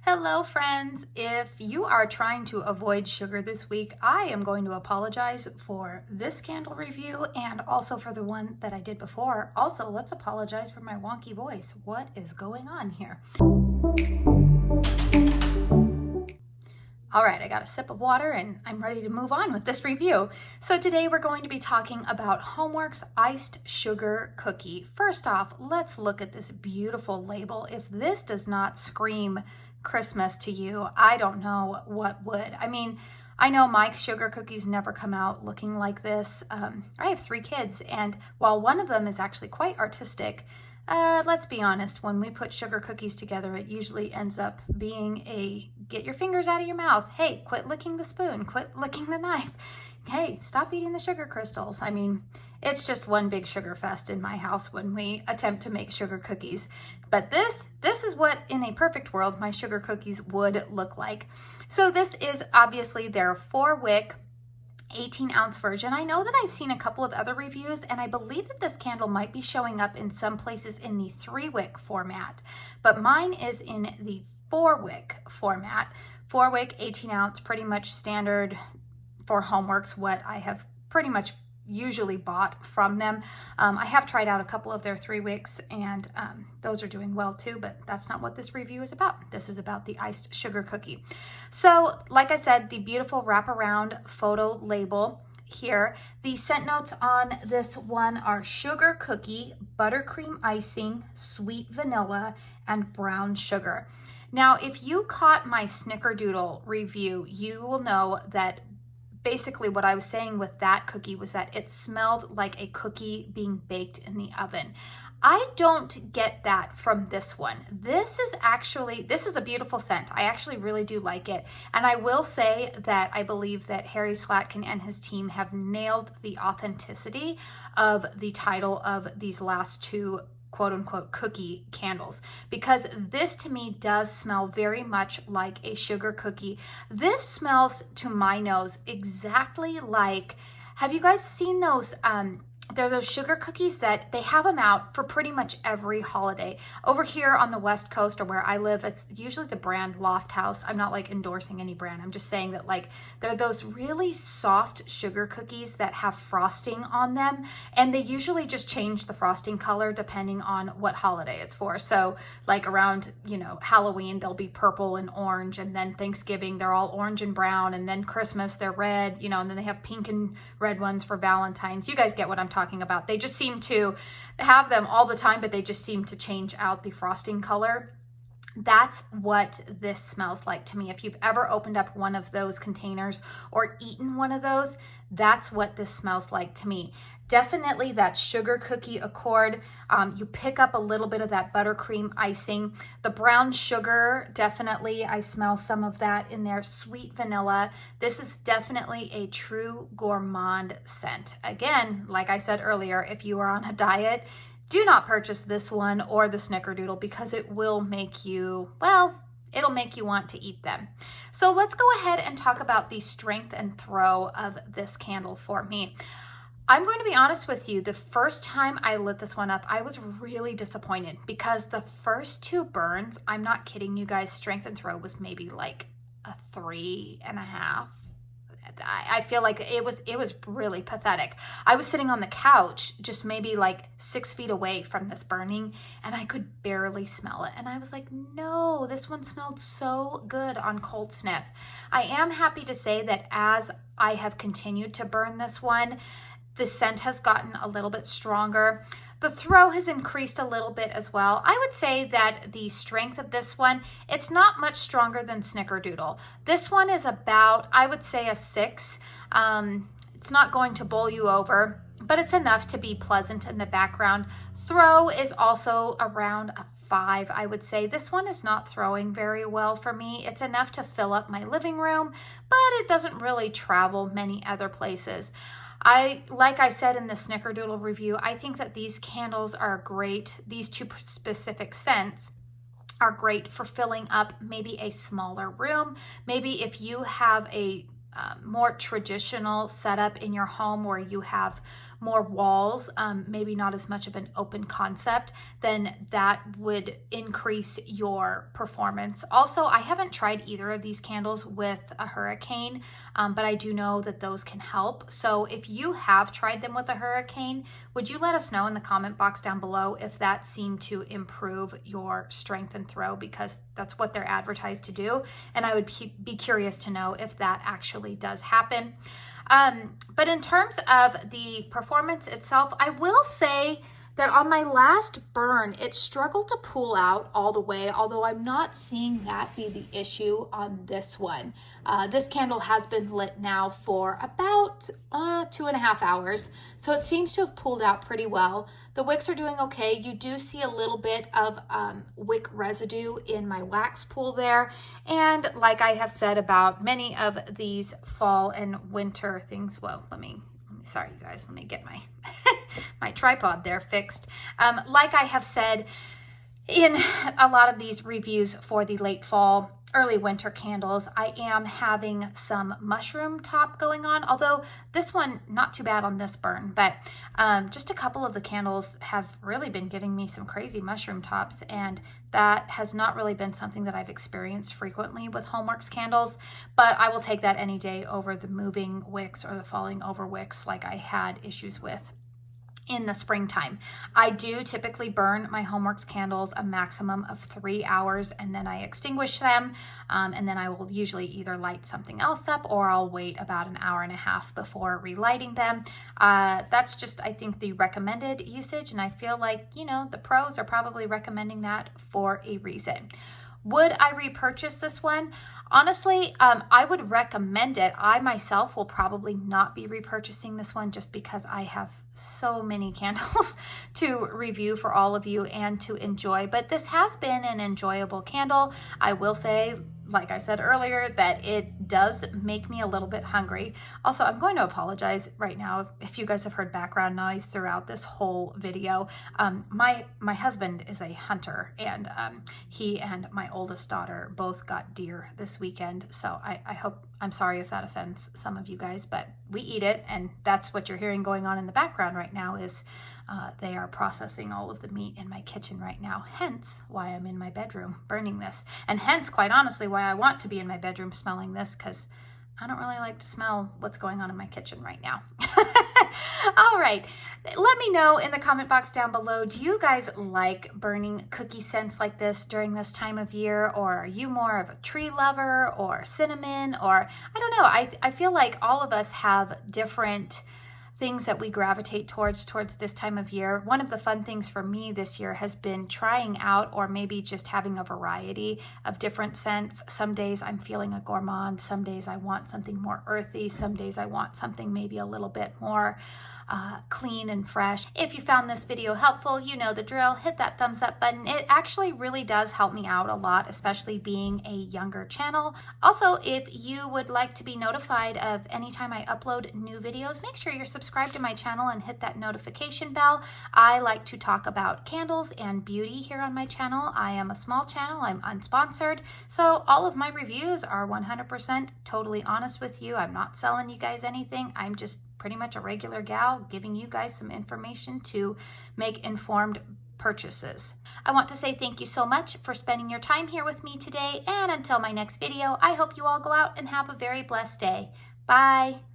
Hello friends! If you are trying to avoid sugar this week, I am going to apologize for this candle review and also for the one that I did before. Also, let's apologize for my wonky voice. What is going on here? All right, I got a sip of water and I'm ready to move on with this review. So today we're going to be talking about Homeworx Iced Sugar Cookie. First off, let's look at this beautiful label. If this does not scream Christmas to you, I don't know what would. I mean, I know my sugar cookies never come out looking like this. I have 3 kids, and while one of them is actually quite artistic, let's be honest, when we put sugar cookies together, it usually ends up being a get your fingers out of your mouth. Hey, quit licking the spoon, quit licking the knife. Hey, stop eating the sugar crystals. I mean, it's just one big sugar fest in my house when we attempt to make sugar cookies. But this is what, in a perfect world, my sugar cookies would look like. So this is obviously their 4-wick 18-ounce version. I know that I've seen a couple of other reviews, and I believe that this candle might be showing up in some places in the 3-wick format, but mine is in the 4-wick format. 4-wick, 18-ounce, pretty much standard for Homeworx, what I have pretty much usually bought from them. I have tried out a couple of their 3-wicks, and those are doing well too, but that's not what this review is about. This is about the iced sugar cookie. So like I said, the beautiful wraparound photo label here. The scent notes on this one are sugar cookie, buttercream icing, sweet vanilla, and brown sugar. Now, if you caught my snickerdoodle review, you will know that basically what I was saying with that cookie was that it smelled like a cookie being baked in the oven. I don't get that from this one. This is a beautiful scent. I actually really do like it. And I will say that I believe that Harry Slatkin and his team have nailed the authenticity of the title of these last 2 quote-unquote cookie candles, because this to me does smell very much like a sugar cookie. This smells to my nose exactly like, have you guys seen those they're those sugar cookies that they have them out for pretty much every holiday. Over here on the West Coast, or where I live, it's usually the brand Loft House. I'm not like endorsing any brand. I'm just saying that like they're those really soft sugar cookies that have frosting on them, and they usually just change the frosting color depending on what holiday it's for. So like around, you know, Halloween, they'll be purple and orange, and then Thanksgiving, they're all orange and brown, and then Christmas, they're red, you know, and then they have pink and red ones for Valentine's. You guys get what I'm talking about. They just seem to have them all the time, but they just seem to change out the frosting color. That's what this smells like to me. If you've ever opened up one of those containers or eaten one of those, that's what this smells like to me. Definitely that sugar cookie accord. You pick up a little bit of that buttercream icing. The brown sugar, definitely, I smell some of that in there. Sweet vanilla. This is definitely a true gourmand scent. Again, like I said earlier, if you are on a diet, do not purchase this one or the snickerdoodle, because it will make you, well, it'll make you want to eat them. So let's go ahead and talk about the strength and throw of this candle for me. I'm going to be honest with you, the first time I lit this one up, I was really disappointed, because the first 2 burns, I'm not kidding you guys, strength and throw was maybe like a 3.5. I feel like it was really pathetic. I was sitting on the couch just maybe like 6 feet away from this burning, and I could barely smell it. And I was like, no, this one smelled so good on cold sniff. I am happy to say that as I have continued to burn this one, the scent has gotten a little bit stronger. The throw has increased a little bit as well. I would say that the strength of this one, it's not much stronger than Snickerdoodle. This one is about, I would say, a 6. It's not going to bowl you over, but it's enough to be pleasant in the background. Throw is also around a 5, I would say. This one is not throwing very well for me. It's enough to fill up my living room, but it doesn't really travel many other places. Like I said in the Snickerdoodle review, I think that these candles are great. These 2 specific scents are great for filling up maybe a smaller room. Maybe if you have a more traditional setup in your home where you have more walls, maybe not as much of an open concept, then that would increase your performance. Also, I haven't tried either of these candles with a hurricane, but I do know that those can help. So if you have tried them with a hurricane, would you let us know in the comment box down below if that seemed to improve your strength and throw, because that's what they're advertised to do. And I would be curious to know if that actually does happen. But in terms of the performance itself, I will say that on my last burn, it struggled to pull out all the way, although I'm not seeing that be the issue on this one. This candle has been lit now for about 2.5 hours, so it seems to have pulled out pretty well. The wicks are doing okay. You do see a little bit of wick residue in my wax pool there, and like I have said about many of these fall and winter things, well, sorry you guys, let me get my my tripod there fixed. Like I have said in a lot of these reviews for the late fall, early winter candles, I am having some mushroom top going on, although this one not too bad on this burn, but just a couple of the candles have really been giving me some crazy mushroom tops, and that has not really been something that I've experienced frequently with Homeworx candles, but I will take that any day over the moving wicks or the falling over wicks like I had issues with in the springtime. I do typically burn my Homeworx candles a maximum of 3 hours, and then I extinguish them, and then I will usually either light something else up or I'll wait about 1.5 hours before relighting them. That's just, I think, the recommended usage, and I feel like, you know, the pros are probably recommending that for a reason. Would I repurchase this one? Honestly, I would recommend it. I myself will probably not be repurchasing this one just because I have so many candles to review for all of you and to enjoy. But this has been an enjoyable candle. I will say, like I said earlier, that it does make me a little bit hungry. Also, I'm going to apologize right now if you guys have heard background noise throughout this whole video. My husband is a hunter, and he and my oldest daughter both got deer this weekend. So I'm sorry if that offends some of you guys, but we eat it, and that's what you're hearing going on in the background right now is they are processing all of the meat in my kitchen right now, hence why I'm in my bedroom burning this, and hence, quite honestly, why I want to be in my bedroom smelling this, because I don't really like to smell what's going on in my kitchen right now. All right, let me know in the comment box down below, do you guys like burning cookie scents like this during this time of year, or are you more of a tree lover or cinnamon, or I don't know, I feel like all of us have different things that we gravitate towards this time of year. One of the fun things for me this year has been trying out, or maybe just having a variety of different scents. Some days I'm feeling a gourmand, some days I want something more earthy, some days I want something maybe a little bit more clean and fresh. If you found this video helpful, you know the drill. Hit that thumbs up button. It actually really does help me out a lot, especially being a younger channel. Also, if you would like to be notified of anytime I upload new videos, make sure you're subscribed to my channel and hit that notification bell. I like to talk about candles and beauty here on my channel. I am a small channel. I'm unsponsored, so all of my reviews are 100% totally honest with you. I'm not selling you guys anything. I'm just pretty much a regular gal giving you guys some information to make informed purchases. I want to say thank you so much for spending your time here with me today, and until my next video, I hope you all go out and have a very blessed day. Bye.